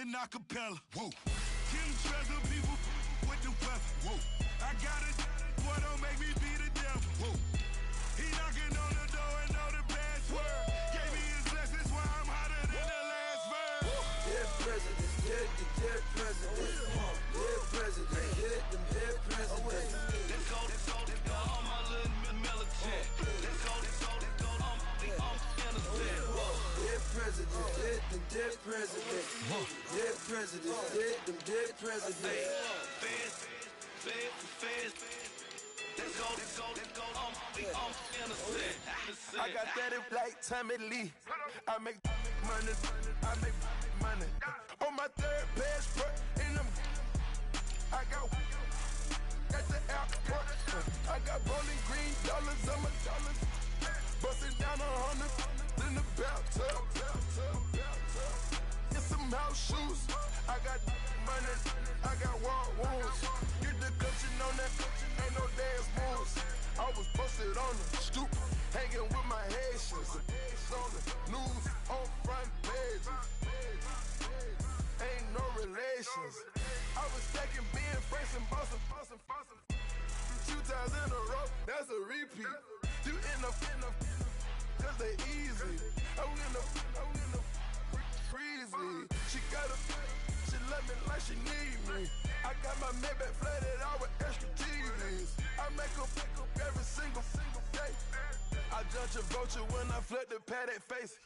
in acapella. Whoa. Kim treasure people with the weapon. Whoa. I got it, boy, don't make me be the devil. Whoa. He knocking on the door and know the password. Gave me his blessings while I'm hotter than the last verse. Dead presidents, dead presidents. Dead presidents, dead presidents. Let's go, all my little militant. Let's go, I'm innocent. Dead presidents, dead presidents. Dead presidents, dead presidents. Feds. Let's go, I'm innocent. I got that like Tommy Lee. I make money. On my third passport, and I got at the airport. I got rolling green dollars on my dollars. Busting down 100 in the bathtub. Get some house shoes. I got money. I got war wounds. Get the clutching on that. Ain't no dance moves. I was posted on the stoop, hanging with my Haitians. On the news, on front pages. Ain't no relations. I was stacking being Franks and Boston. 2 times in a row, that's a repeat. You end up, cause they easy. I'm in the freezy. She love me like she need me. I got my Maybach flooded out with extra TVs. I make up every single day. I judge a vulture when I flip the Paddock face.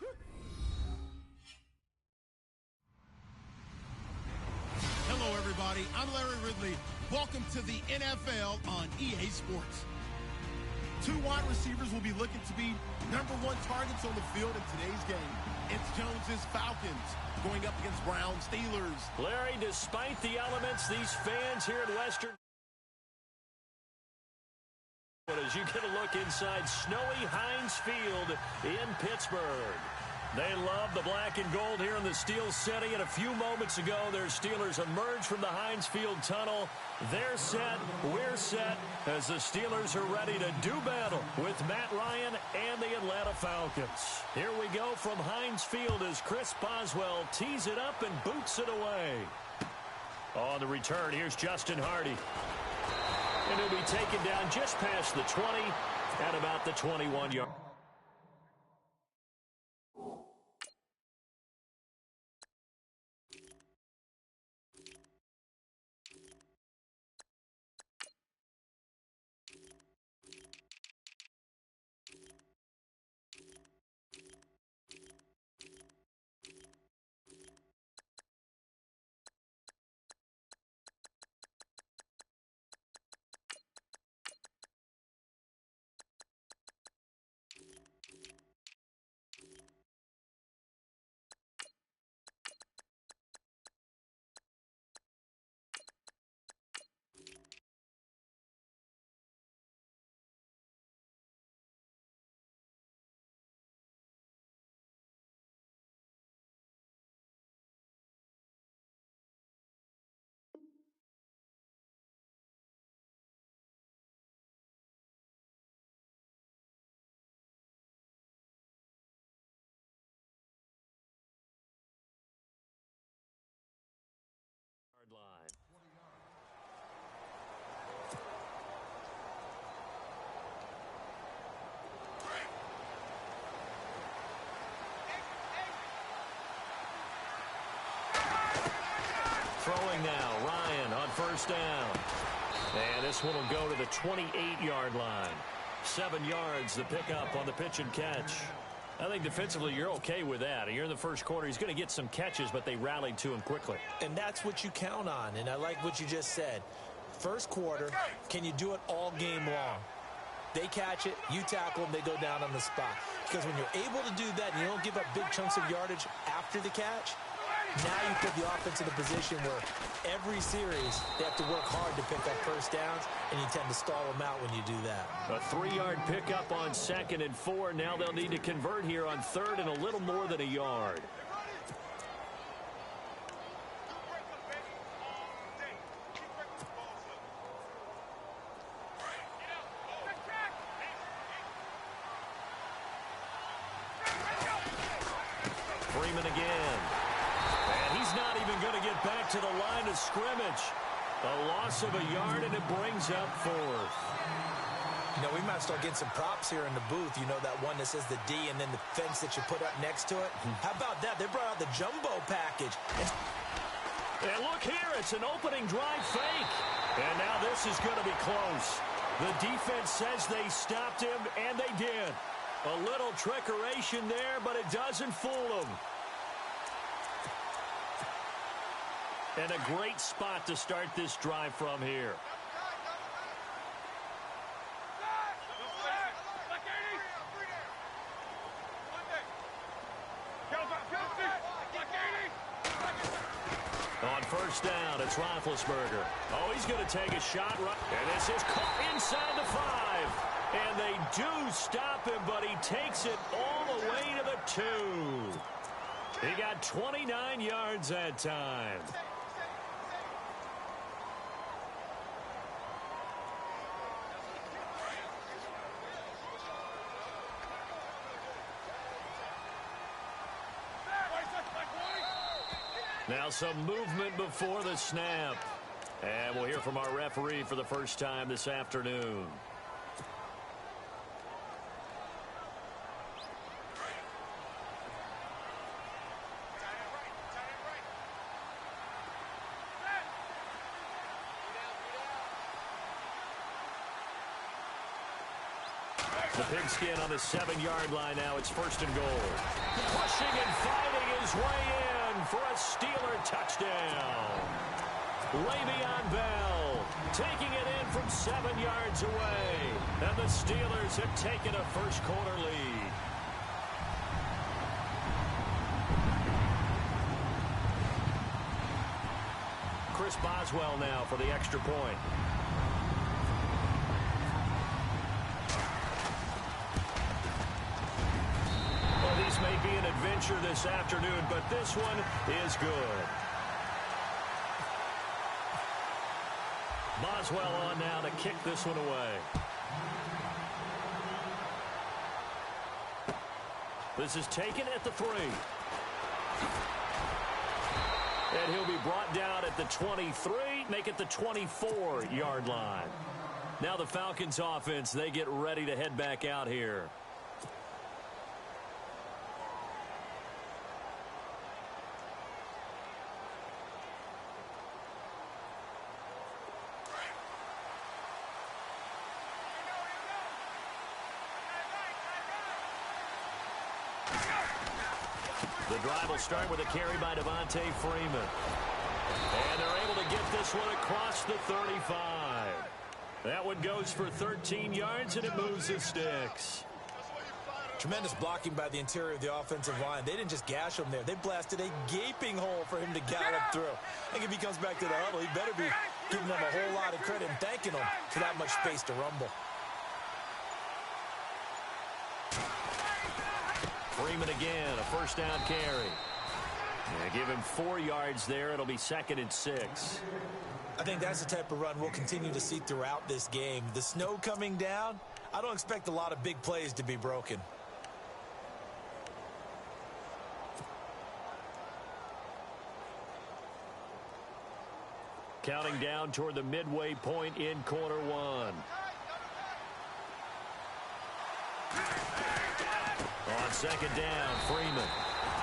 Hello, everybody. I'm Larry Ridley. Welcome to the NFL on EA Sports. 2 wide receivers will be looking to be #1 targets on the field in today's game. It's Jones's Falcons going up against Browns Steelers. Larry, despite the elements, these fans here in Western, as you get a look inside snowy Heinz Field in Pittsburgh. They love the black and gold here in the Steel City, and a few moments ago, their Steelers emerged from the Heinz Field tunnel. They're set, we're set, as the Steelers are ready to do battle with Matt Ryan and the Atlanta Falcons. Here we go from Heinz Field as Chris Boswell tees it up and boots it away. On the return, here's Justin Hardy. And he'll be taken down just past the 20 at about the 21-yard. Line. Throwing now, Ryan on first down. And this one will go to the 28-yard line. 7 yards the pickup on the pitch and catch. I think defensively you're okay with that. You're in the first quarter. He's going to get some catches, but they rallied to him quickly. And that's what you count on, and I like what you just said. First quarter, can you do it all game long? They catch it, you tackle them, they go down on the spot. Because when you're able to do that and you don't give up big chunks of yardage after the catch, now you put the offense in a position where every series they have to work hard to pick up first downs, and you tend to stall them out when you do that. A 3-yard pickup on 2nd and 4. Now they'll need to convert here on 3rd and a little more than a yard. Freeman again. And he's not even even going to get back to the line of scrimmage. A loss of a yard, and it brings up fourth. You know, we might start getting some props here in the booth. You know, that one that says the D and then the fence that you put up next to it? How about that? They brought out the jumbo package. And look here, it's an opening drive fake. And now this is going to be close. The defense says they stopped him, and they did. A little trickeration there, but it doesn't fool them. And a great spot to start this drive from here. On first down, it's Roethlisberger. Oh, he's going to take a shot. And this is caught inside the 5. And they do stop him, but he takes it all the way to the 2. He got 29 yards that time. Now some movement before the snap. And we'll hear from our referee for the first time this afternoon. The pigskin on the 7-yard line now. It's first and goal. Pushing and fighting his way in for a Steeler touchdown. Le'Veon Bell taking it in from 7 yards away. And the Steelers have taken a first-quarter lead. Chris Boswell now for the extra point. These may be an adventure this afternoon, but this one is good. Boswell on now to kick this one away. This is taken at the 3. And he'll be brought down at the 23, make it the 24-yard line. Now the Falcons offense, they get ready to head back out here. The drive will start with a carry by Devontae Freeman. And they're able to get this one across the 35. That one goes for 13 yards, and it moves the sticks. Tremendous blocking by the interior of the offensive line. They didn't just gash him there. They blasted a gaping hole for him to gallop through. I think if he comes back to the huddle, he better be giving them a whole lot of credit and thanking them for that much space to rumble. Freeman again, a first down carry. Yeah, give him 4 yards there. It'll be 2nd and 6. I think that's the type of run we'll continue to see throughout this game. The snow coming down, I don't expect a lot of big plays to be broken. Counting down toward the midway point in quarter 1. On second down, Freeman.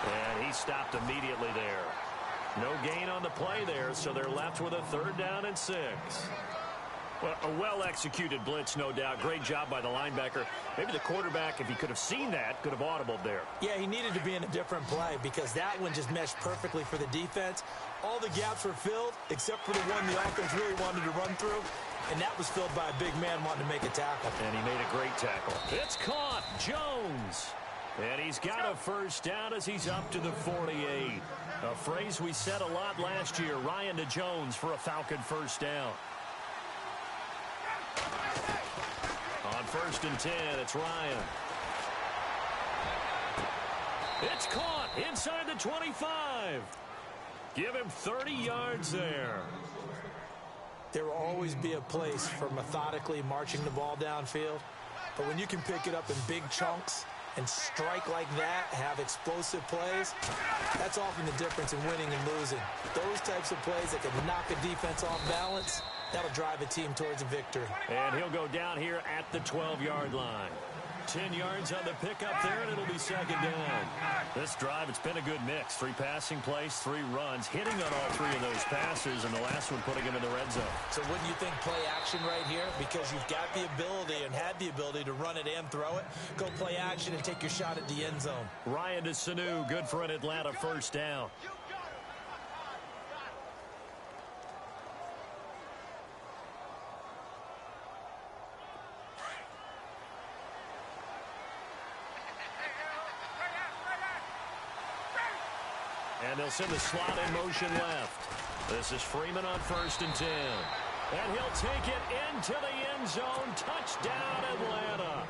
And he stopped immediately there. No gain on the play there, so they're left with a 3rd down and 6. Well, a well-executed blitz, no doubt. Great job by the linebacker. Maybe the quarterback, if he could have seen that, could have audibled there. Yeah, he needed to be in a different play because that one just meshed perfectly for the defense. All the gaps were filled except for the one the offense really wanted to run through. And that was filled by a big man wanting to make a tackle. And he made a great tackle. It's caught. Jones. And he's got a first down as he's up to the 48. A phrase we said a lot last year. Ryan to Jones for a Falcon first down. On 1st and 10, it's Ryan. It's caught inside the 25. Give him 30 yards there. There will always be a place for methodically marching the ball downfield. But when you can pick it up in big chunks and strike like that, have explosive plays, that's often the difference in winning and losing. Those types of plays that can knock a defense off balance, that'll drive a team towards a victory. And he'll go down here at the 12-yard line. 10 yards on the pickup there, and it'll be second down. This drive, it's been a good mix. 3 passing plays, 3 runs, hitting on all 3 of those passes, and the last one putting him in the red zone. So wouldn't you think play action right here? Because you've got the ability and had the ability to run it and throw it. Go play action and take your shot at the end zone. Ryan to Sanu, good for an Atlanta first down. And they'll send the slot in motion left. This is Freeman on 1st and 10. And he'll take it into the end zone. Touchdown, Atlanta.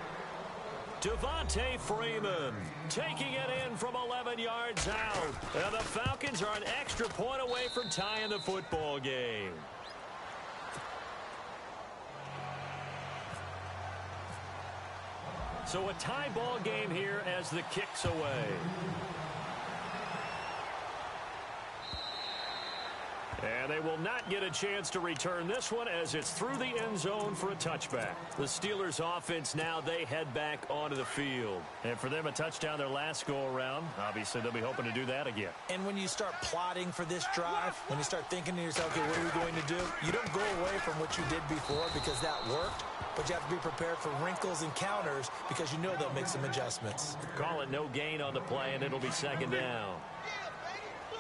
Devontae Freeman taking it in from 11 yards out. And the Falcons are an extra point away from tying the football game. So a tie ball game here as the kick's away. And they will not get a chance to return this one as it's through the end zone for a touchback. The Steelers offense now, they head back onto the field. And for them, a touchdown their last go-around. Obviously, they'll be hoping to do that again. And when you start plotting for this drive, when you start thinking to yourself, okay, what are we going to do? You don't go away from what you did before because that worked. But you have to be prepared for wrinkles and counters because you know they'll make some adjustments. Call it no gain on the play, and it'll be second down.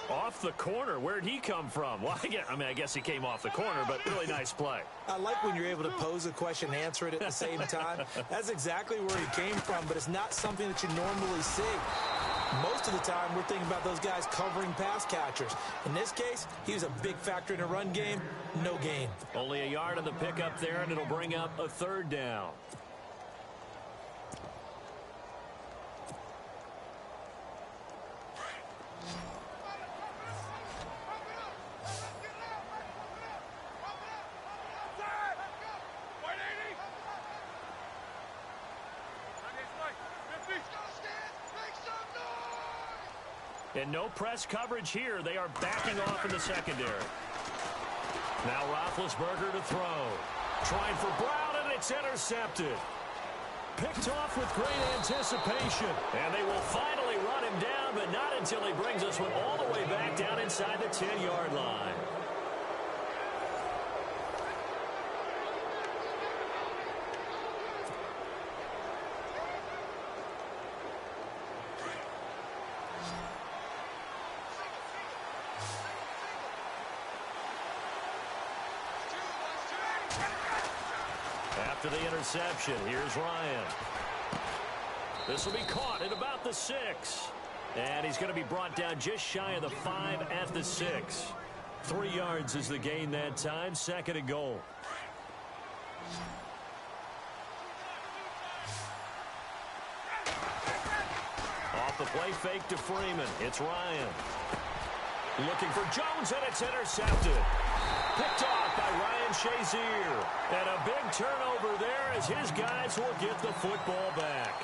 Off the corner. Where'd he come from? Well, I guess he came off the corner, but really nice play. I like when you're able to pose a question and answer it at the same time. That's exactly where he came from, but it's not something that you normally see. Most of the time, we're thinking about those guys covering pass catchers. In this case, he was a big factor in the run game. No gain. Only a yard on the pickup there, and it'll bring up a third down. And no press coverage here. They are backing off in the secondary. Now Roethlisberger to throw. Trying for Brown, and it's intercepted. Picked off with great anticipation. And they will finally run him down, but not until he brings us one all the way back down inside the 10-yard line. After the interception, here's Ryan. This will be caught at about the 6. And he's going to be brought down just shy of the 5 at the 6. 3 yards is the gain that time. 2nd and goal. Off the play fake to Freeman. It's Ryan. Looking for Jones, and it's intercepted. Picked off by Ryan Shazier. And a big turnover there as his guys will get the football back.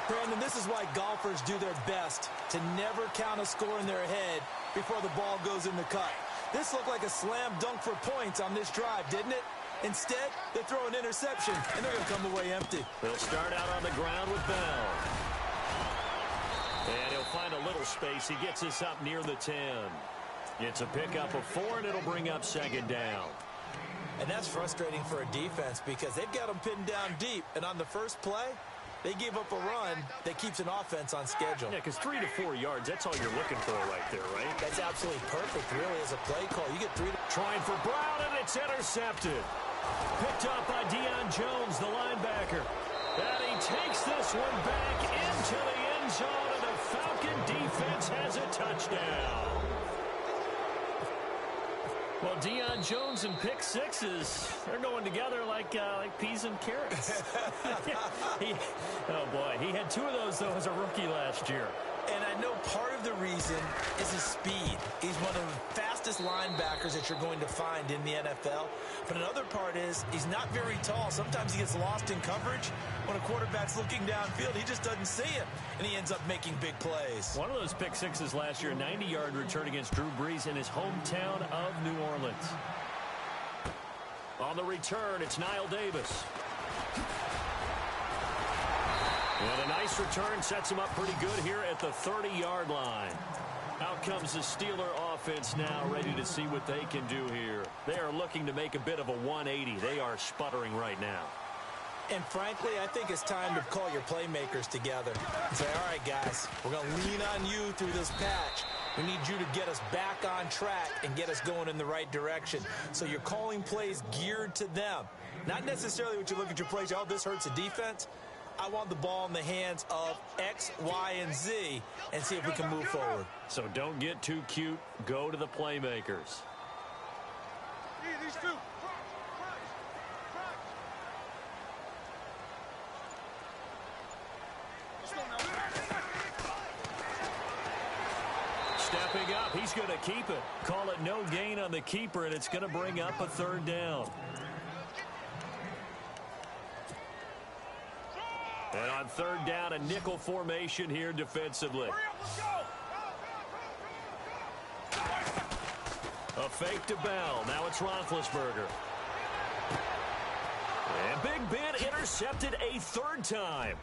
Brandon, this is why golfers do their best to never count a score in their head before the ball goes in the cup. This looked like a slam dunk for points on this drive, didn't it? Instead, they throw an interception, and they're going to come away empty. They'll start out on the ground with Bell. And he'll find a little space. He gets us up near the 10. It's a pickup of 4, and it'll bring up 2nd down. And that's frustrating for a defense because they've got them pinned down deep. And on the first play, they gave up a run that keeps an offense on schedule. Yeah, because 3 to 4 yards, that's all you're looking for right there, right? That's absolutely perfect, really, as a play call. You get 3 to... Trying for Brown, and it's intercepted. Picked up by Deion Jones, the linebacker. And he takes this one back into the end zone, and the Falcon defense has a touchdown. Well, Deion Jones and pick sixes, they're going together like peas and carrots. Oh, boy. He had 2 of those, though, as a rookie last year. And I know part of the reason is his speed. He's one of the fastest linebackers that you're going to find in the NFL. But another part is he's not very tall. Sometimes he gets lost in coverage. When a quarterback's looking downfield, he just doesn't see him, and he ends up making big plays. One of those pick sixes last year, 90-yard return against Drew Brees in his hometown of New Orleans. On the return, it's Knile Davis. And a nice return sets him up pretty good here at the 30-yard line. Out comes the Steeler offense now, ready to see what they can do here. They are looking to make a bit of a 180. They are sputtering right now. And frankly, I think it's time to call your playmakers together and say, all right, guys, we're going to lean on you through this patch. We need you to get us back on track and get us going in the right direction. So you're calling plays geared to them. Not necessarily what you look at your plays, oh, this hurts the defense. I want the ball in the hands of X, Y, and Z and see if we can move forward. So don't get too cute. Go to the playmakers. Stepping up, he's going to keep it. Call it no gain on the keeper, and it's going to bring up a third down. And on third down, a nickel formation here defensively. A fake to Bell. Now it's Roethlisberger. And Big Ben intercepted a third time.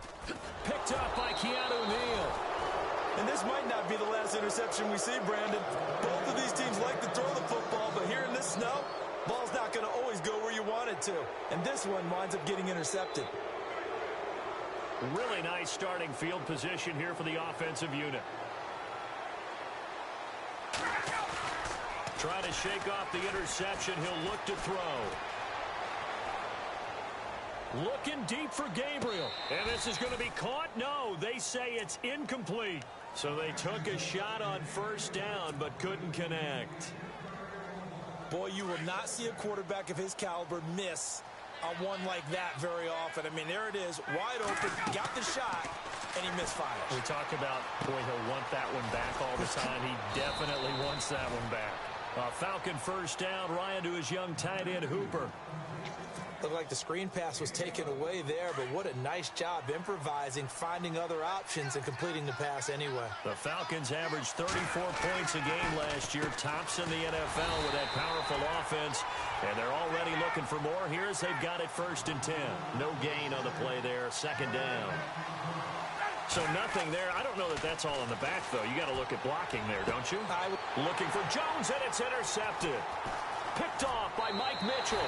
Picked up by Keanu Neal. And this might not be the last interception we see, Brandon. Both of these teams like to throw the football, but here in this snow, ball's not going to always go where you want it to. And this one winds up getting intercepted. Really nice starting field position here for the offensive unit. Try to shake off the interception. He'll look to throw. Looking deep for Gabriel. And this is going to be caught? No, they say it's incomplete. So they took a shot on first down but couldn't connect. Boy, you will not see a quarterback of his caliber miss on one like that very often. I mean, there it is, wide open, got the shot, and he misfires. We talk about, boy, he'll want that one back all the time. He definitely wants that one back. Falcon first down, Ryan to his young tight end, Hooper. Looked like the screen pass was taken away there, but what a nice job improvising, finding other options, and completing the pass anyway. The Falcons averaged 34 points a game last year, tops in the NFL with that powerful offense, and they're already looking for more. Here's they've got it 1st and 10. No gain on the play there, 2nd down. So nothing there. I don't know that that's all in the back, though. You got to look at blocking there, don't you? Looking for Jones, and it's intercepted. Picked off by Mike Mitchell.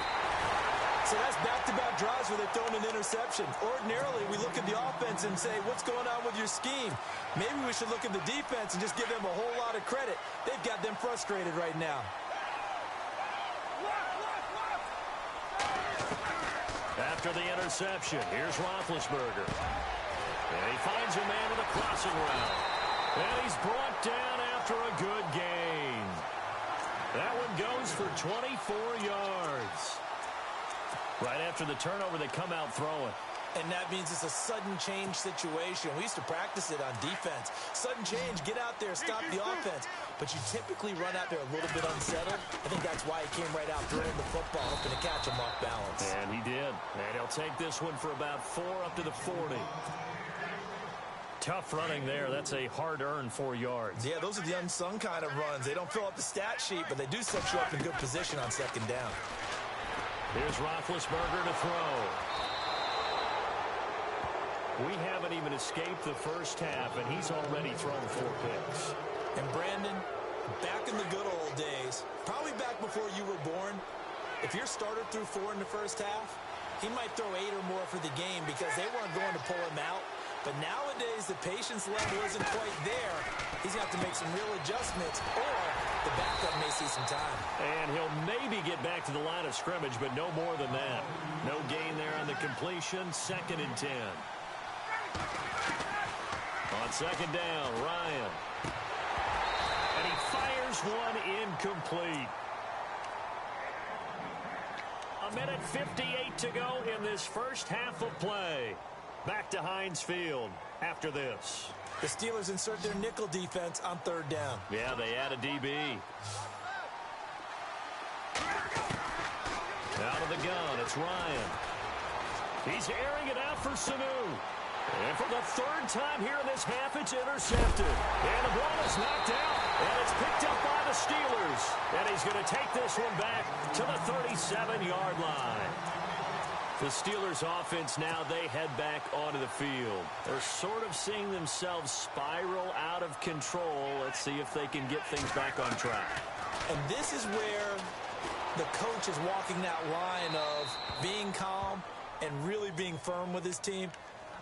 So that's back-to-back drives where they've thrown an interception. Ordinarily, we look at the offense and say, what's going on with your scheme? Maybe we should look at the defense and just give them a whole lot of credit. They've got them frustrated right now. After the interception, here's Roethlisberger. And he finds a man with a crossing route. And he's brought down after a good gain. That one goes for 24 yards. Right after the turnover, they come out throwing. And that means it's a sudden change situation. We used to practice it on defense. Sudden change, get out there, stop the offense. But you typically run out there a little bit unsettled. I think that's why he came right out throwing the football, hoping to catch him off balance. And he did. And he'll take this one for about 4 up to the 40. Tough running there. That's a hard-earned 4 yards. Yeah, those are the unsung kind of runs. They don't fill up the stat sheet, but they do set you up in good position on 2nd down. Here's Roethlisberger to throw. We haven't even escaped the first half, and he's already thrown 4 picks. And Brandon, back in the good old days, probably back before you were born, if your starter threw 4 in the first half, he might throw 8 or more for the game because they weren't going to pull him out. But nowadays, the patience level isn't quite there. He's going to have to make some real adjustments, or the backup may see some time. And he'll maybe get back to the line of scrimmage, but no more than that. No gain there on the completion, 2nd and 10. On 2nd down, Ryan. And he fires one incomplete. 1:58 to go in this first half of play. Back to Heinz Field after this. The Steelers insert their nickel defense on 3rd down. Yeah, they add a DB. Out of the gun, it's Ryan. He's airing it out for Sanu. And for the 3rd time here in this half, it's intercepted. And the ball is knocked out, and it's picked up by the Steelers. And he's going to take this one back to the 37-yard line. The Steelers offense now, they head back onto the field. They're sort of seeing themselves spiral out of control. Let's see if they can get things back on track. And this is where the coach is walking that line of being calm and really being firm with his team.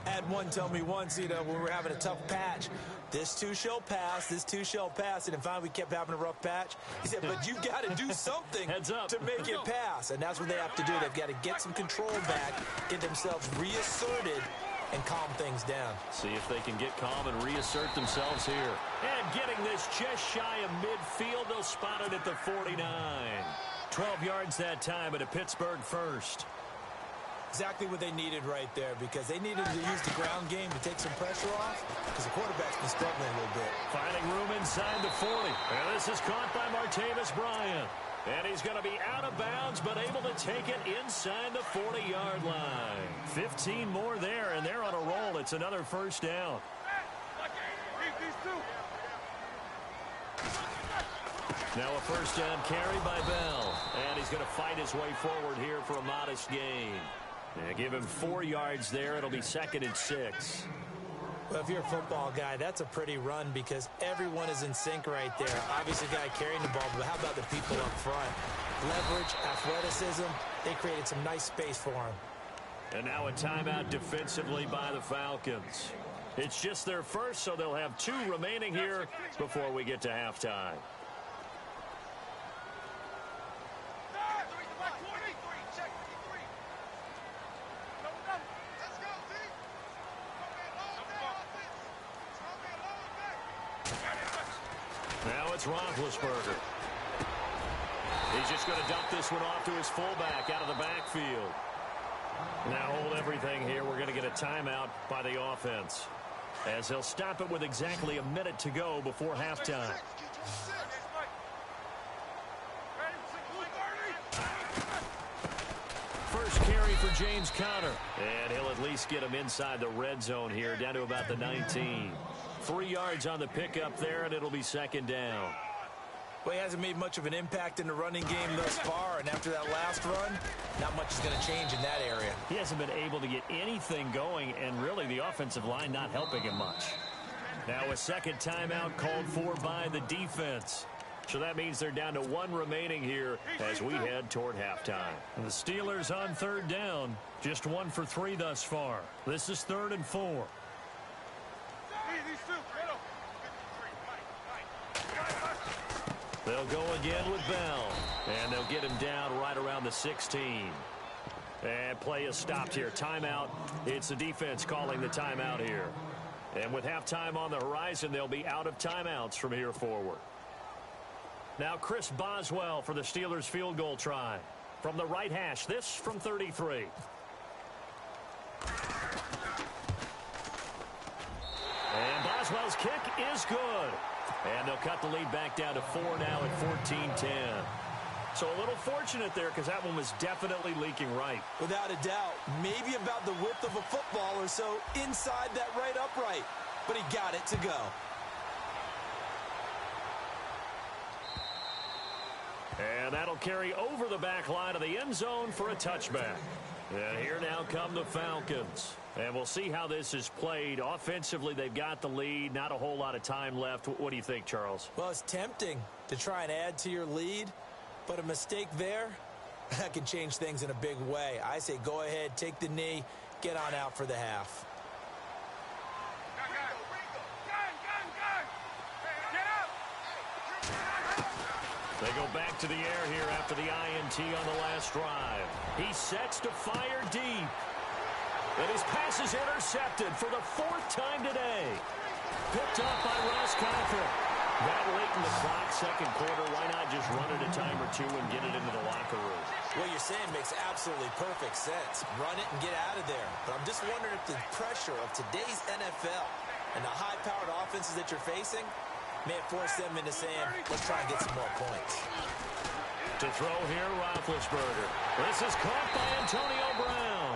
I had one tell me once, when we were having a tough patch, this too shall pass, this too shall pass. And finally we kept having a rough patch. He said, but you've got to do something to make it pass. And that's what they have to do. They've got to get some control back, get themselves reasserted, and calm things down. See if they can get calm and reassert themselves here. And getting this just shy of midfield, they'll spot it at the 49. 12 yards that time, at a Pittsburgh first. Exactly what they needed right there, because they needed to use the ground game to take some pressure off, because the quarterback's been struggling a little bit. Finding room inside the 40. And this is caught by Martavis Bryant. And he's going to be out of bounds, but able to take it inside the 40-yard line. 15 more there, and they're on a roll. It's another 1st down. Now a 1st down carry by Bell. And he's going to fight his way forward here for a modest gain. And give him 4 yards there. It'll be 2nd and 6. Well, if you're a football guy, that's a pretty run because everyone is in sync right there. Obviously, the guy carrying the ball, but how about the people up front? Leverage, athleticism, they created some nice space for him. And now a timeout defensively by the Falcons. It's just their first, so they'll have 2 remaining here before we get to halftime. Now it's Roethlisberger. He's just going to dump this one off to his fullback out of the backfield. Now hold everything here. We're going to get a timeout by the offense, as they'll stop it with exactly a minute to go before halftime. First carry for James Conner. And he'll at least get him inside the red zone here, down to about the 19. 3 yards on the pickup there, and it'll be 2nd down. Well, he hasn't made much of an impact in the running game thus far, and after that last run, not much is going to change in that area. He hasn't been able to get anything going, and really the offensive line not helping him much. Now a 2nd timeout called for by the defense. So that means they're down to 1 remaining here as we head toward halftime. And the Steelers on 3rd down, just 1 for 3 thus far. This is 3rd and 4. They'll go again with Bell, and they'll get him down right around the 16. And play is stopped here. Timeout. It's the defense calling the timeout here. And with halftime on the horizon, they'll be out of timeouts from here forward. Now Chris Boswell for the Steelers field goal try. From the right hash, this from 33. And Boswell's kick is good. And they'll cut the lead back down to 4 now at 14-10. So a little fortunate there because that one was definitely leaking right. Without a doubt. Maybe about the width of a football or so inside that right upright. But he got it to go. And that'll carry over the back line of the end zone for a touchback. And here now come the Falcons. And we'll see how this is played. Offensively, they've got the lead. Not a whole lot of time left. What do you think, Charles? Well, it's tempting to try and add to your lead. But a mistake there, that can change things in a big way. I say go ahead, take the knee, get on out for the half. They go back to the air here after the INT on the last drive. He sets to fire deep. And his pass is intercepted for the 4th time today. Picked up by Ross Cochran. That late in the clock, second quarter, why not just run it a time or two and get it into the locker room? What you're saying makes absolutely perfect sense. Run it and get out of there. But I'm just wondering if the pressure of today's NFL and the high-powered offenses that you're facing may have forced them into saying, let's try and get some more points. To throw here, Roethlisberger. This is caught by Antonio Brown.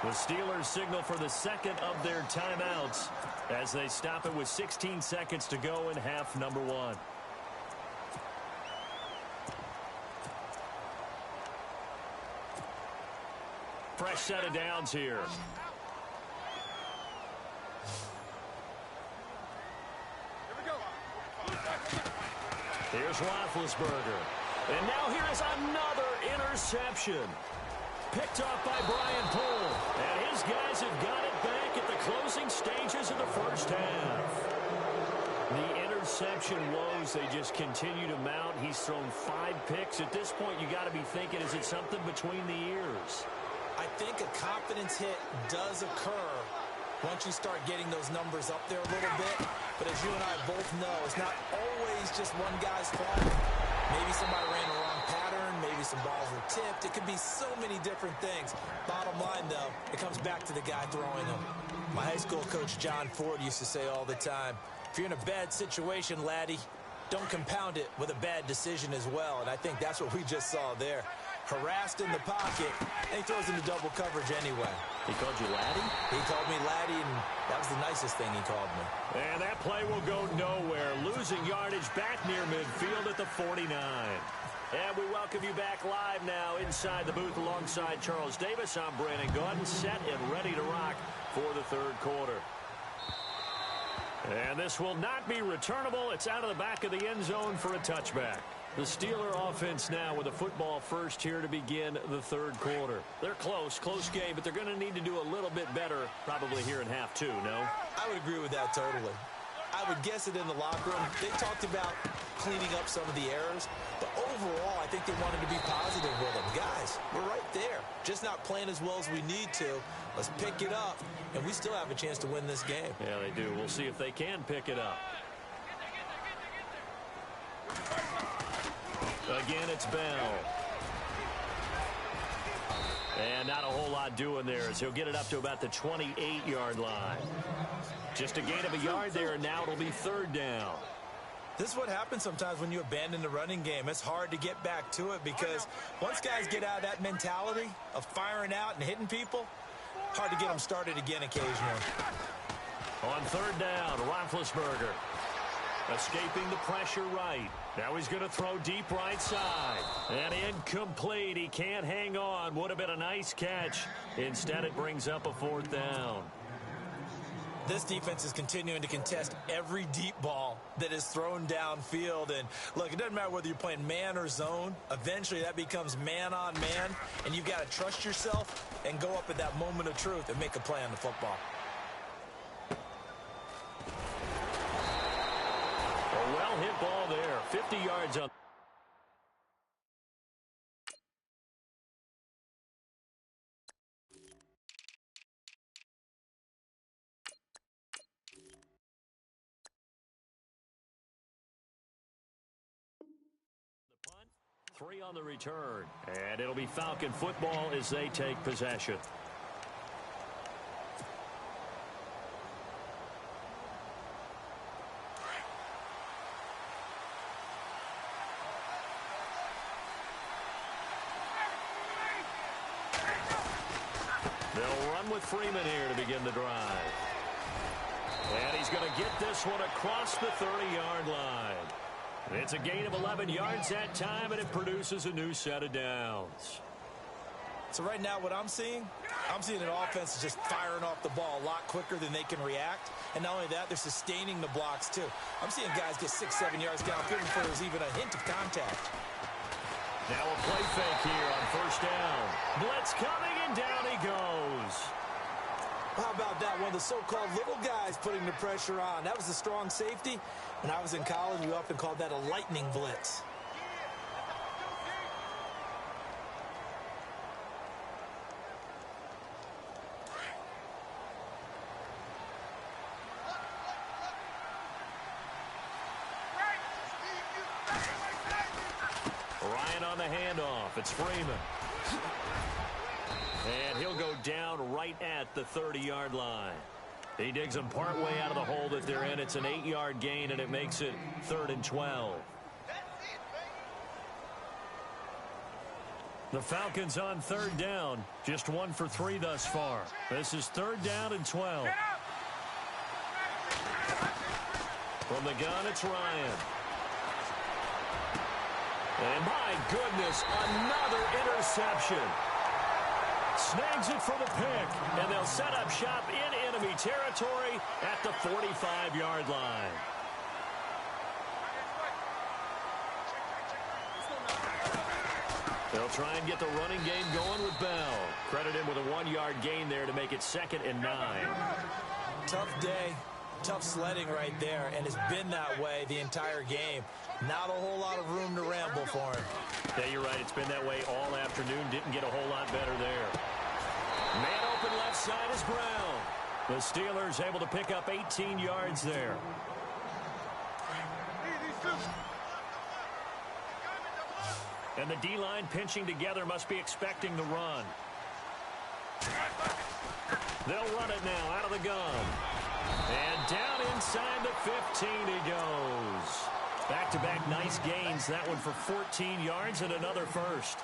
The Steelers signal for the second of their timeouts as they stop it with 16 seconds to go in half number one. Fresh set of downs here. Here's Roethlisberger. And now here is another interception. Picked off by Brian Poole. And his guys have got it back at the closing stages of the first half. The interception woes, they just continue to mount. He's thrown 5 picks. At this point, you got to be thinking, is it something between the ears? I think a confidence hit does occur once you start getting those numbers up there a little bit. But as you and I both know, it's not always just one guy's fault. Maybe somebody ran the wrong pattern. Maybe some balls were tipped. It could be so many different things. Bottom line, though, it comes back to the guy throwing them. My high school coach, John Ford, used to say all the time, if you're in a bad situation, laddie, don't compound it with a bad decision as well. And I think that's what we just saw there. Harassed in the pocket, and he throws into double coverage anyway. He called you laddie? He called me laddie, and that was the nicest thing he called me. And that play will go nowhere. Losing yardage back near midfield at the 49. And we welcome you back live now inside the booth alongside Charles Davis. I'm Brandon Gaudin, set and ready to rock for the third quarter. And this will not be returnable. It's out of the back of the end zone for a touchback. The Steeler offense now with a football first here to begin the third quarter. They're close game, but they're going to need to do a little bit better probably here in half two, no? I would agree with that totally. I would guess it in the locker room. They talked about cleaning up some of the errors, but overall I think they wanted to be positive with them. Guys, we're right there. Just not playing as well as we need to. Let's pick it up, and we still have a chance to win this game. Yeah, they do. We'll see if they can pick it up. Again, it's Bell. And not a whole lot doing there as he'll get it up to about the 28-yard line. Just a gain of a yard there, and now it'll be third down. This is what happens sometimes when you abandon the running game. It's hard to get back to it because once guys get out of that mentality of firing out and hitting people, hard to get them started again occasionally. On third down, Roethlisberger. Escaping the pressure right. Now he's going to throw deep right side. And incomplete. He can't hang on. Would have been a nice catch. Instead, it brings up a fourth down. This defense is continuing to contest every deep ball that is thrown downfield. And, look, it doesn't matter whether you're playing man or zone. Eventually, that becomes man-on-man. And you've got to trust yourself and go up at that moment of truth and make a play on the football. A well-hit ball there. 50 yards on. The punt, 3 on the return. And it'll be Falcon football as they take possession. They'll run with Freeman here to begin the drive. And he's going to get this one across the 30-yard line. It's a gain of 11 yards that time, and it produces a new set of downs. So right now what I'm seeing an offense is just firing off the ball a lot quicker than they can react. And not only that, they're sustaining the blocks too. I'm seeing guys get 6-7 yards downfield before there's even a hint of contact. Now a play fake here on first down. Blitz coming, and down he goes. How about that? One of the so-called little guys putting the pressure on. That was a strong safety. When I was in college, we often called that a lightning blitz. And on the handoff, it's Freeman. And he'll go down right at the 30-yard line. He digs them partway out of the hole that they're in. It's an 8-yard gain, and it makes it 3rd and 12. The Falcons on 3rd down. Just 1 for 3 thus far. This is 3rd down and 12. From the gun, it's Ryan. And my goodness, another interception. Snags it for the pick, and they'll set up shop in enemy territory at the 45-yard line. They'll try and get the running game going with Bell. Credit him with a 1-yard gain there to make it 2nd and 9. Tough day, tough sledding right there, and it's been that way the entire game. Not a whole lot of room to ramble for him. Yeah, you're right. It's been that way all afternoon. Didn't get a whole lot better there. Man open left side is Brown. The Steelers able to pick up 18 yards there. And the D-line pinching together must be expecting the run. They'll run it now out of the gun. And down inside the 15 he goes. Back-to-back nice gains. That one for 14 yards and another first.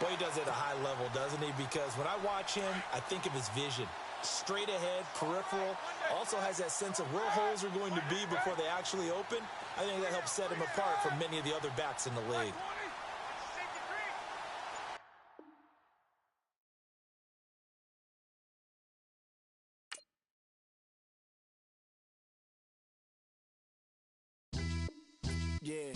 Well, he does it at a high level, doesn't he? Because when I watch him, I think of his vision. Straight ahead, peripheral. Also has that sense of where holes are going to be before they actually open. I think that helps set him apart from many of the other backs in the league. Yeah,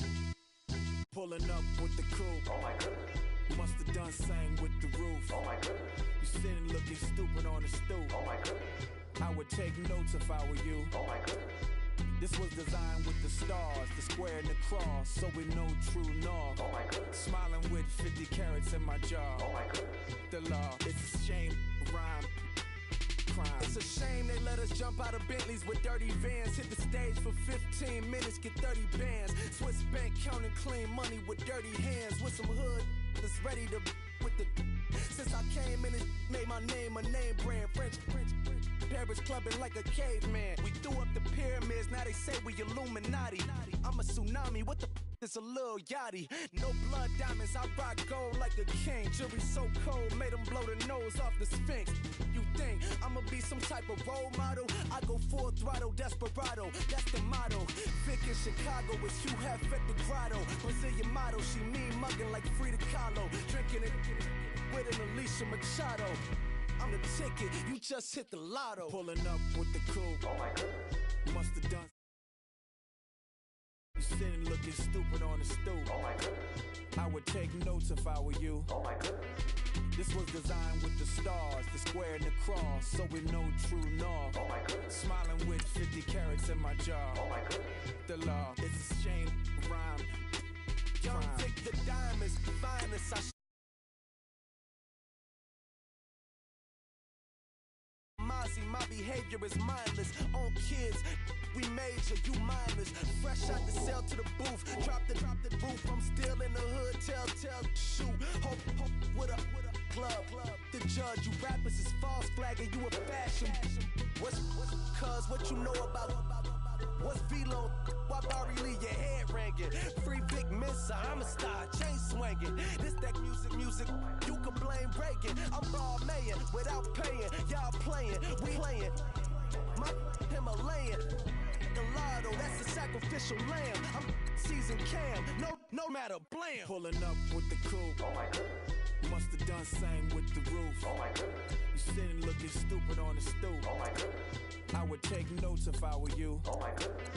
pulling up with the coupe. Oh my goodness. Must have done same with the roof. Oh my goodness. You sitting looking stupid on the stoop. Oh my goodness. I would take notes if I were you. Oh my goodness. This was designed with the stars, the square and the cross, so we know true north. Oh my goodness. Smiling with 50 carats in my jaw. Oh my goodness. The law, it's a shame, rhyme. Crime. It's a shame they let us jump out of Bentleys with dirty vans. Hit the stage for 15 minutes, get 30 bands. Swiss bank counting clean money with dirty hands. With some hood that's ready to with the. Since I came in and made my name a name brand. French. Paris clubbing like a caveman. We threw up the pyramids, now they say we Illuminati. I'm a tsunami, what the is a little yachty. No blood diamonds, I rock gold like a king. Jury so cold, made them blow the nose off the Sphinx. You think I'ma be some type of role model? I go full throttle, desperado, that's the motto. Vic in Chicago, it's you have at the grotto. Brazilian model, she mean mugging like Frida Kahlo. Drinking it with an Alicia Machado. I'm the ticket, you just hit the lotto. Pulling up with the coupe. Oh my goodness. Must have done. You sitting looking stupid on the stoop. Oh my goodness. I would take notes if I were you. Oh my goodness. This was designed with the stars, the square and the cross, so we know true north. Oh my goodness. Smiling with 50 carats in my jaw. Oh my goodness. The law, it's a shame, rhyme. Young Vic the diamonds, finest. My behavior is mindless. On kids, we major, you mindless. Fresh out the cell to the booth. Drop the roof. I'm still in the hood. Tell, shoot. Hope with a club. The judge, you rappers is false flagging. You a fashion. What's cuz what you know about? What's Velo? Why Barry leave your head ringing? Free Vic Mensa, I'm a star, chain swinging. This that music, you can blame Reagan. I'm ball mayin' without paying. Y'all playing, we playing. My Himalayan. Gallardo, that's a sacrificial lamb. I'm seasoned cam, no matter blam. Pulling up with the coupe. Oh my goodness. Must have done same with the roof. Oh my goodness. You sitting looking stupid on the stoop. Oh my goodness. I would take notes if I were you. Oh my goodness.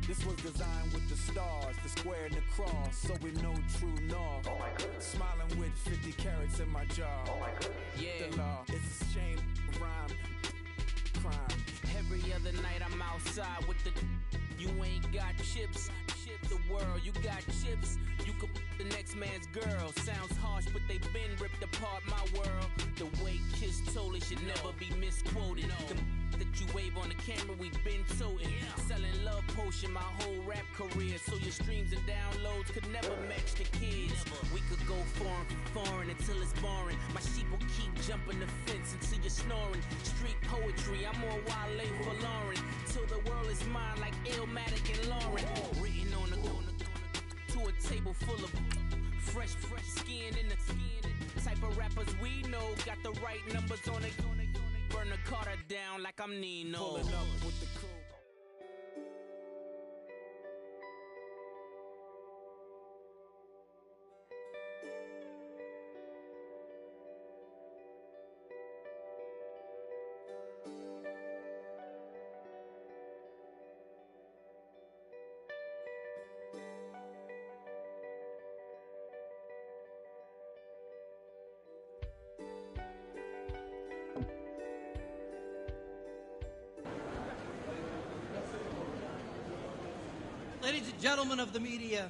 This was designed with the stars, the square and the cross, so we know true north. Oh my goodness. Smiling with 50 carats in my jaw. Oh my goodness. Yeah. The law, it's a shame, rhyme, crime. Every other night I'm outside with the. You ain't got chips. The world, you got chips. You could the next man's girl. Sounds harsh, but they been ripped apart my world. The way Kiss told it should never be misquoted. The that you wave on the camera, we been toting. Selling love potions. promotion my whole rap career, so your streams and downloads could never match the kids. We could go foreign for foreign until it's boring. My sheep will keep jumping the fence until you're snoring. Street poetry, I'm more Wale for Lauren. Till the world is mine like Illmatic and Lauren. Written on to a table full of fresh skin in the type of rappers we know. Got the right numbers on it. Burn the Carter down like I'm Nino. Pulling up with the crew. Ladies and gentlemen of the media,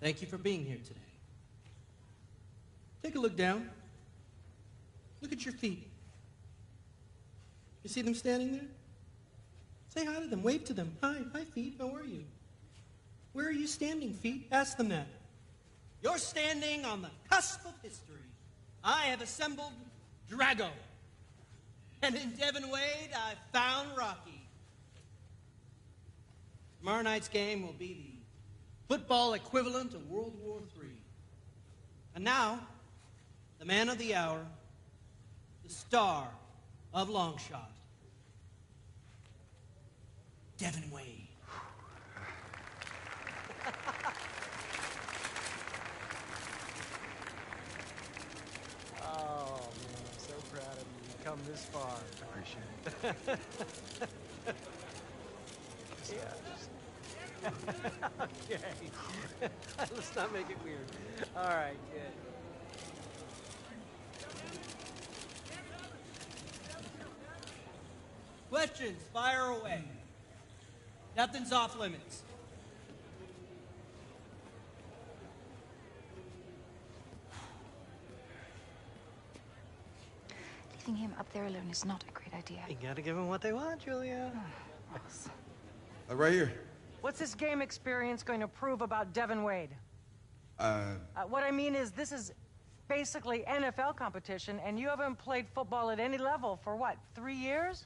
thank you for being here today. Take a look down. Look at your feet. You see them standing there? Say hi to them. Wave to them. Hi, feet. How are you? Where are you standing, feet? Ask them that. You're standing on the cusp of history. I have assembled Drago. And in Devin Wade, I found Rocky. Tomorrow night's game will be the football equivalent of World War III. And now, the man of the hour, the star of Longshot, Devin Wade. Oh, man, I'm so proud of you. You've come this far. I appreciate it. Yeah. Okay. Let's not make it weird. All right, good. Questions, fire away. Nothing's off limits. Leaving him up there alone is not a great idea. You gotta give them what they want, Julia. Ross. Right here. What's this game experience going to prove about Devin Wade? What I mean is, this is basically NFL competition, and you haven't played football at any level for what, 3 years?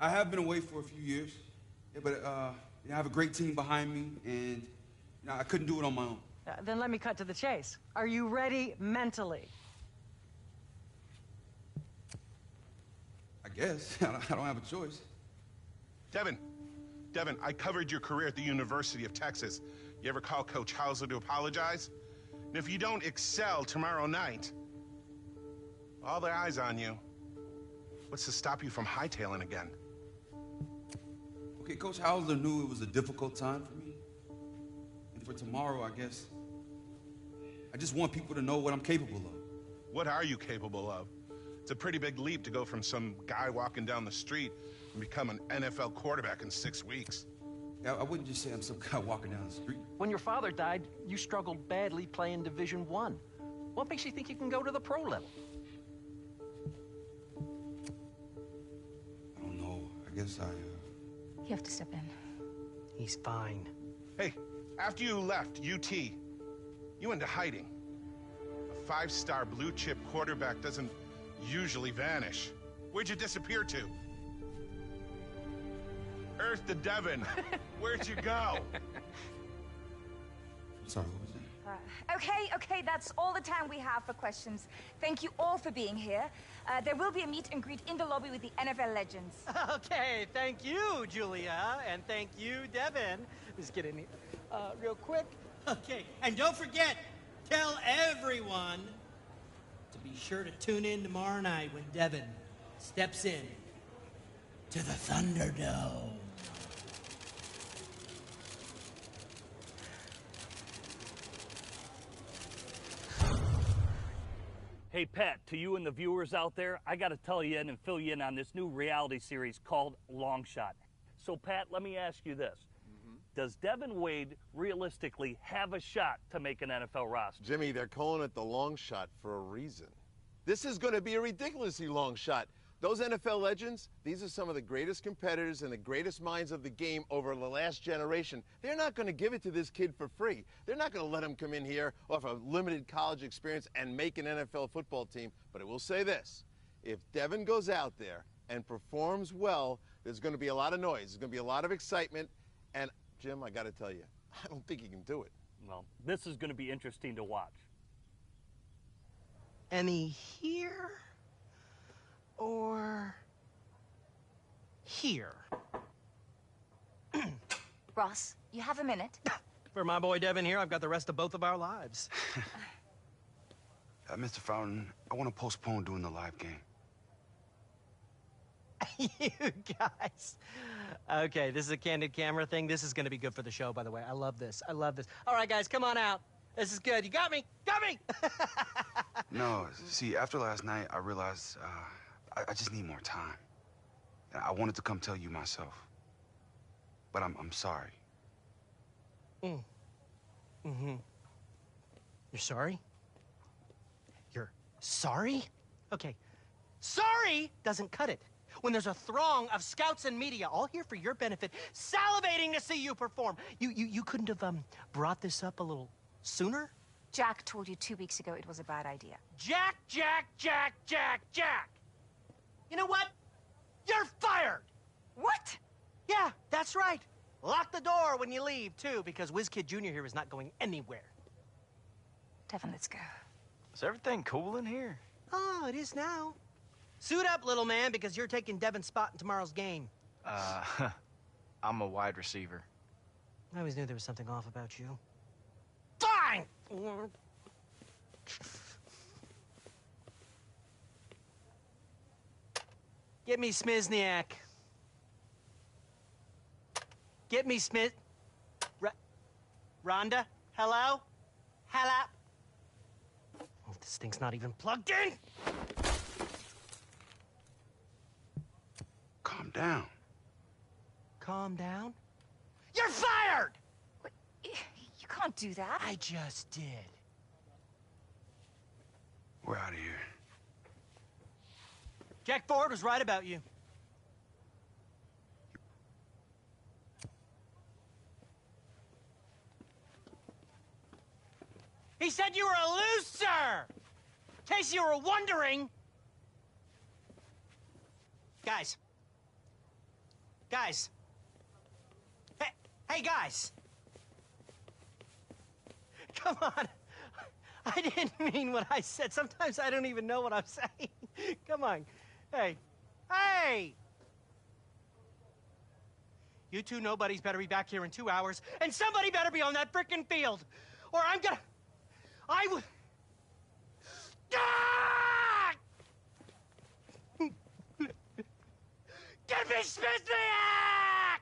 I have been away for a few years, yeah, but I have a great team behind me, and I couldn't do it on my own. Then let me cut to the chase. Are you ready mentally? I guess. I don't have a choice. Devin, I covered your career at the University of Texas. You ever call Coach Hauser to apologize? And if you don't excel tomorrow night, all their eyes on you. What's to stop you from hightailing again? Okay, Coach Hauser knew it was a difficult time for me. And for tomorrow, I guess, I just want people to know what I'm capable of. What are you capable of? It's a pretty big leap to go from some guy walking down the street and become an NFL quarterback in 6 weeks. Yeah, I wouldn't just say I'm some guy walking down the street. When your father died, you struggled badly playing Division I. What makes you think you can go to the pro level? I don't know. I guess You have to step in. He's fine. Hey, after you left UT, you went into hiding. A 5-star blue-chip quarterback doesn't usually vanish. Where'd you disappear to? Earth to Devin. Where'd you go? Sorry, what was that? Okay, that's all the time we have for questions. Thank you all for being here. There will be a meet and greet in the lobby with the NFL legends. Okay, thank you, Julia, and thank you, Devin. Just get in here real quick. Okay, and don't forget, tell everyone to be sure to tune in tomorrow night when Devin steps in to the Thunderdome. Hey, Pat, to you and the viewers out there, I got to tell you and fill you in on this new reality series called Longshot. So, Pat, let me ask you this. Does Devin Wade realistically have a shot to make an NFL roster? Jimmy, they're calling it the long shot for a reason. This is going to be a ridiculously long shot. Those NFL legends, these are some of the greatest competitors and the greatest minds of the game over the last generation. They're not going to give it to this kid for free. They're not going to let him come in here off a limited college experience and make an NFL football team. But I will say this, if Devin goes out there and performs well, there's going to be a lot of noise. There's going to be a lot of excitement. And, Jim, I got to tell you, I don't think he can do it. Well, this is going to be interesting to watch. Any here or here? Ross, you have a minute? For my boy Devin here, I've got the rest of both of our lives. Mr. Fountain, I want to postpone doing the live game. You guys. Okay, this is a candid camera thing. This is going to be good for the show, by the way. I love this. I love this. All right, guys, come on out. This is good. You got me? Got me! No, see, after last night, I realized I just need more time. I wanted to come tell you myself. But I'm sorry. Mm-hmm. You're sorry? You're sorry? Okay. Sorry doesn't cut it. When there's a throng of scouts and media all here for your benefit, salivating to see you perform, you couldn't have brought this up a little sooner? Jack told you 2 weeks ago it was a bad idea. Jack! You know what? You're fired! What? Yeah, that's right. Lock the door when you leave, too, because WizKid Jr. here is not going anywhere. Devin, let's go. Is everything cool in here? Oh, it is now. Suit up, little man, because you're taking Devin's spot in tomorrow's game. I'm a wide receiver. I always knew there was something off about you. Fine! Get me Smizniak. Get me Smith... Rhonda? Hello? Hello? Oh, this thing's not even plugged in! Calm down. Calm down? You're fired! What? You can't do that. I just did. We're out of here. Jack Ford was right about you. He said you were a loser! In case you were wondering. Guys. Guys. Hey, guys. Come on. I didn't mean what I said. Sometimes I don't even know what I'm saying. Come on. Hey. Hey! You two nobodies better be back here in 2 hours, and somebody better be on that frickin' field, or I'm gonna... I would... Ah! Get me Smithniak!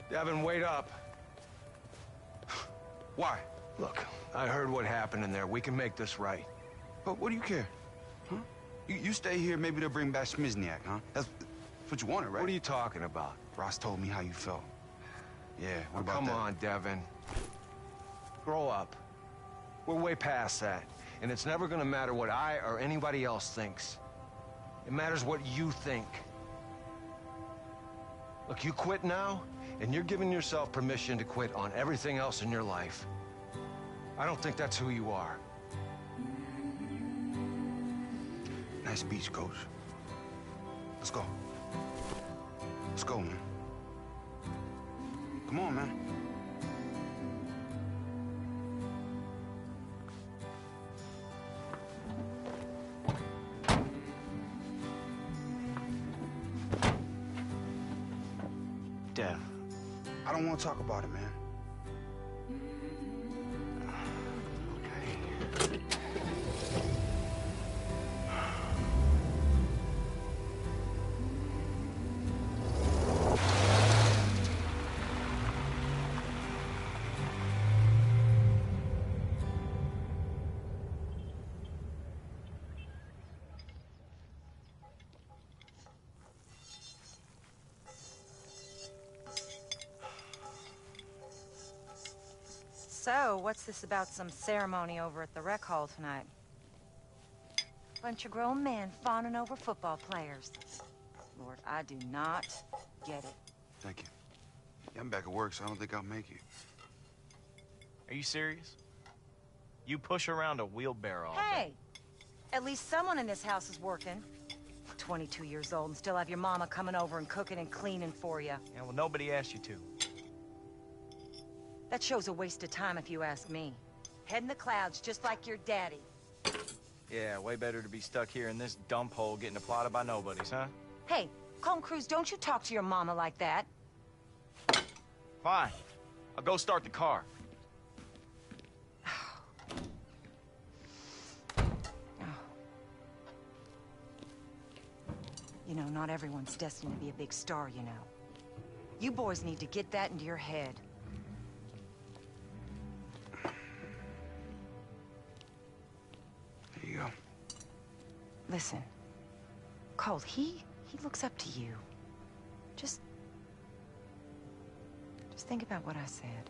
Devin, wait up. Why? Look, I heard what happened in there. We can make this right. But what do you care? Huh? You stay here, maybe they'll bring back Smizniak, huh? That's what you wanted, right? What are you talking about? Ross told me how you felt. Yeah, what about Come that? on, Devin. Grow up. We're way past that. And it's never gonna matter what I or anybody else thinks. It matters what you think. Look, you quit now, and you're giving yourself permission to quit on everything else in your life. I don't think that's who you are. Nice speech, Coach. Let's go. Let's go, man. Come on, man. Dev. I don't want to talk about it, man. So, what's this about some ceremony over at the rec hall tonight? Bunch of grown men fawning over football players. Lord, I do not get it. Thank you. Yeah, I'm back at work, so I don't think I'll make it. Are you serious? You push around a wheelbarrow all day. Hey! At least someone in this house is working. 22 years old and still have your mama coming over and cooking and cleaning for you. Yeah, well, nobody asked you to. That shows a waste of time if you ask me. Head in the clouds just like your daddy. Yeah, way better to be stuck here in this dump hole getting applauded by nobodies, huh? Hey, Colton Cruz, don't you talk to your mama like that. Fine. I'll go start the car. You know, not everyone's destined to be a big star, you know. You boys need to get that into your head. There you go. Listen, Colt, he looks up to you. Just think about what I said.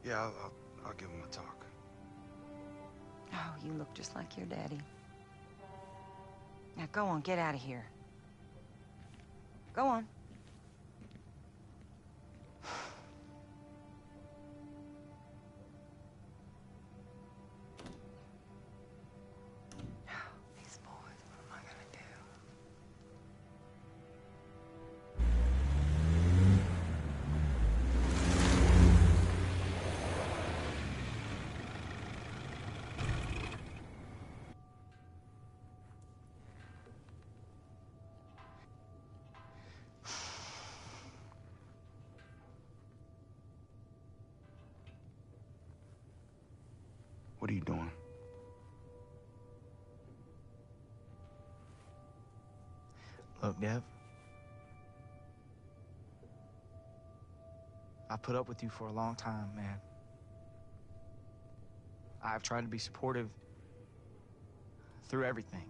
Yeah, I'll give him a talk. Oh, you look just like your daddy. Now go on, get out of here. Go on. These boys, what am I gonna do? What are you doing? Look, Dev. I put up with you for a long time, man. I've tried to be supportive through everything.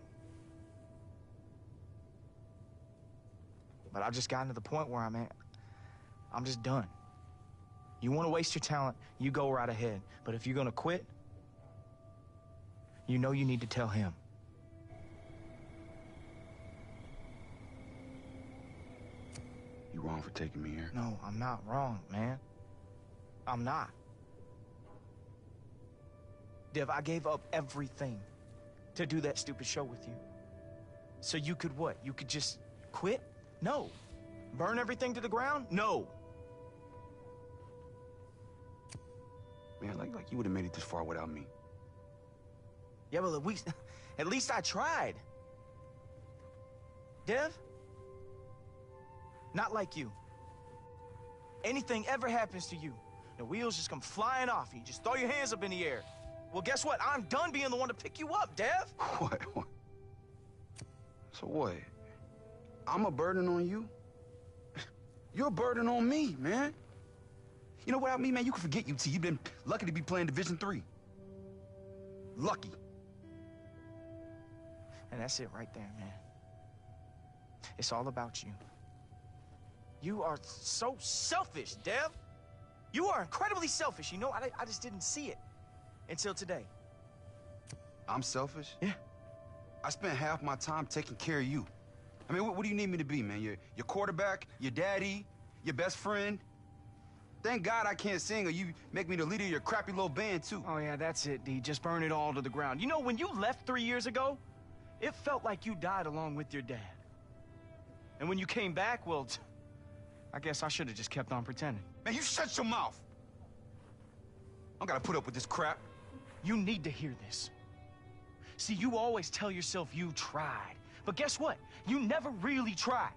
But I've just gotten to the point where I'm just done. You want to waste your talent, you go right ahead. But if you're gonna quit, you know you need to tell him. You wrong for taking me here. No, I'm not wrong, man. I'm not. Dev, I gave up everything to do that stupid show with you. So you could what? You could just quit? No. Burn everything to the ground? No. Man, like you would have made it this far without me. Yeah, well, at least I tried. Dev? Not like you. Anything ever happens to you, the wheels just come flying off. You just throw your hands up in the air. Well, guess what? I'm done being the one to pick you up, Dev. What? So what? I'm a burden on you? You're a burden on me, man. You know, without me, man, you can forget UT. You've been lucky to be playing Division III. Lucky. And that's it right there, man. It's all about you. You are so selfish, Dev. You are incredibly selfish. You know, I just didn't see it until today. I'm selfish? Yeah. I spent half my time taking care of you. I mean, what do you need me to be, man? Your quarterback, your daddy, your best friend? Thank God I can't sing, or you make me the leader of your crappy little band, too. Oh, yeah, that's it, D. Just burn it all to the ground. You know, when you left 3 years ago, it felt like you died along with your dad. And when you came back, well, I guess I should have just kept on pretending. Man, you shut your mouth. I gotta put up with this crap. You need to hear this. See, you always tell yourself you tried. But guess what? You never really tried.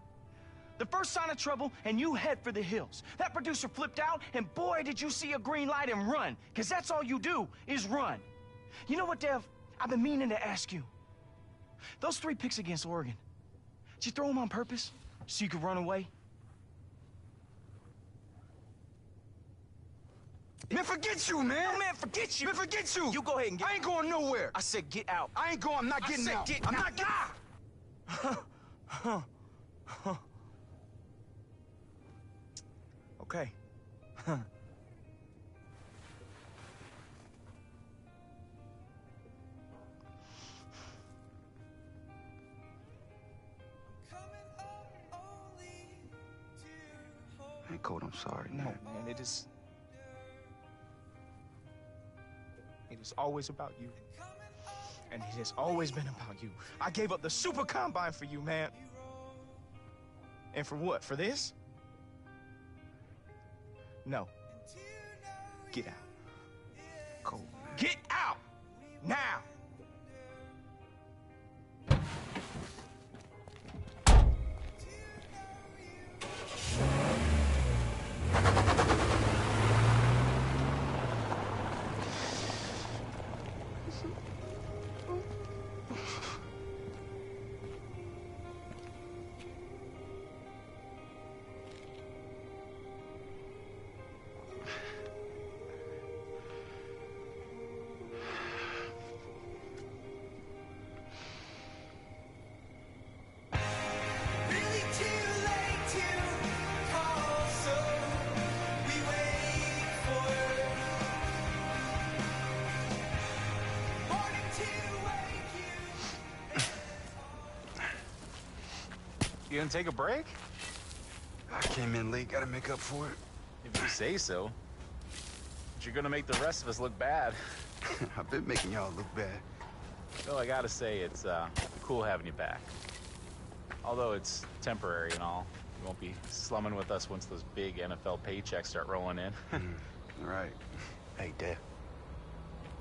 The first sign of trouble, and you head for the hills. That producer flipped out, and boy, did you see a green light and run. Because that's all you do, is run. You know what, Dev? I've been meaning to ask you. Those 3 picks against Oregon, did you throw them on purpose so you could run away? Man, forget you, man. No, man, forget you. Man, forget you. You go ahead and get out. I ain't going nowhere. I said get out. I ain't going. I'm not getting out. I'm not getting out. Okay. Hey, Colt, I'm sorry, No, man. man, it is always about you. And it has always been about you. I gave up the Super Combine for you, man. And for what? For this? No. Get out. Colt, man. Get out! Now! You gonna take a break? I came in late, gotta make up for it. If you say so. But you're gonna make the rest of us look bad. I've been making y'all look bad. Though I gotta say, it's cool having you back. Although it's temporary and all. You won't be slumming with us once those big NFL paychecks start rolling in. Right. Hey, Dad.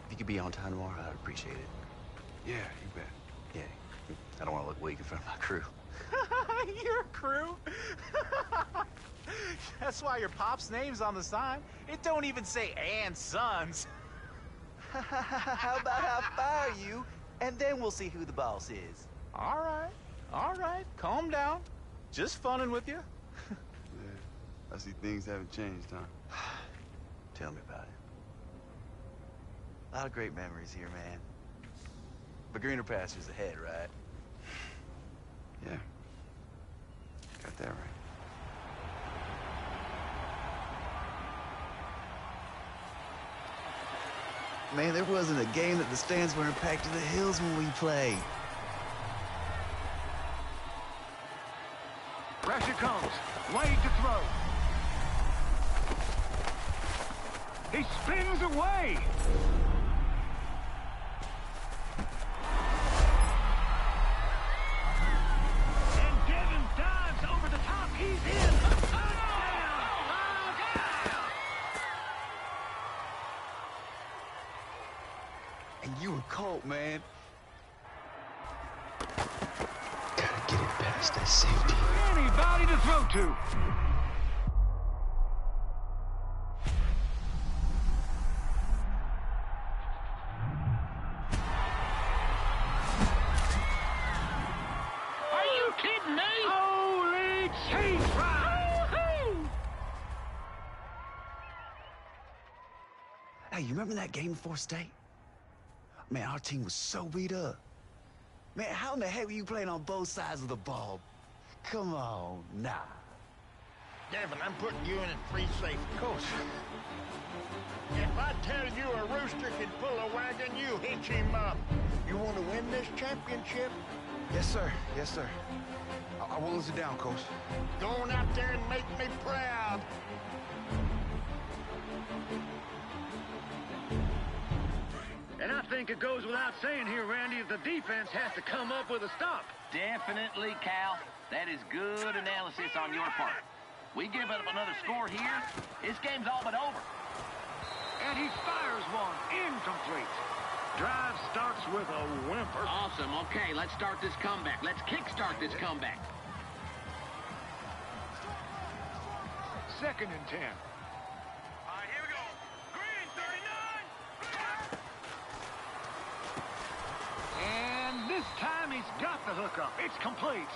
If you could be on time tomorrow, I'd appreciate it. Yeah, you bet. Yeah. I don't want to look weak in front of my crew. Your crew? That's why your pop's name's on the sign. It don't even say "and sons." How about I fire you, and then we'll see who the boss is. All right. Calm down. Just funning with you. Yeah, I see things haven't changed, huh? Tell me about it. A lot of great memories here, man. But greener pastures ahead, right? Yeah. Got that right. Man, there wasn't a game that the stands weren't packed to the hills when we played. Pressure comes. Wade to throw. He spins away. And Devin dives over the top. He's in. A touchdown. And you were cold, man. Gotta get it past that safety. Anybody to throw to. Are you kidding me? Holy cheese fries! Hey, you remember that game before state? Man, our team was so beat up. Man, how in the heck were you playing on both sides of the ball? Come on, nah. Devin, I'm putting you in at free safety. Coach, if I tell you a rooster can pull a wagon, you hitch him up. You want to win this championship? Yes, sir. Yes, sir. I won't lose it down, Coach. Go on out there and make me proud. And I think it goes without saying here, Randy, the defense has to come up with a stop. Definitely, Cal. That is good analysis on your part. We give up another score here, this game's all but over. And he fires one, incomplete. Drive starts with a whimper. Awesome. Okay, let's start this comeback. Let's kickstart this comeback. 2nd and 10. And this time he's got the hookup. It's complete.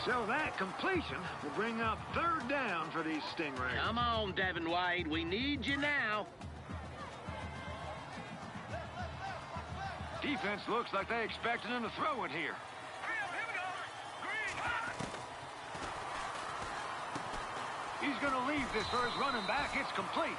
So that completion will bring up 3rd down for these Stingrays. Come on, Devin Wade. We need you now. Defense looks like they expected him to throw it here. He's going to leave this for his running back. It's complete.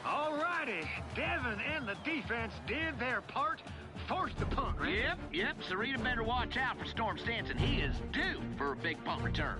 All righty. Devin and the defense did their part. Forced the punt, right? Yep. Serena better watch out for Storm Stanton. He is due for a big punt return.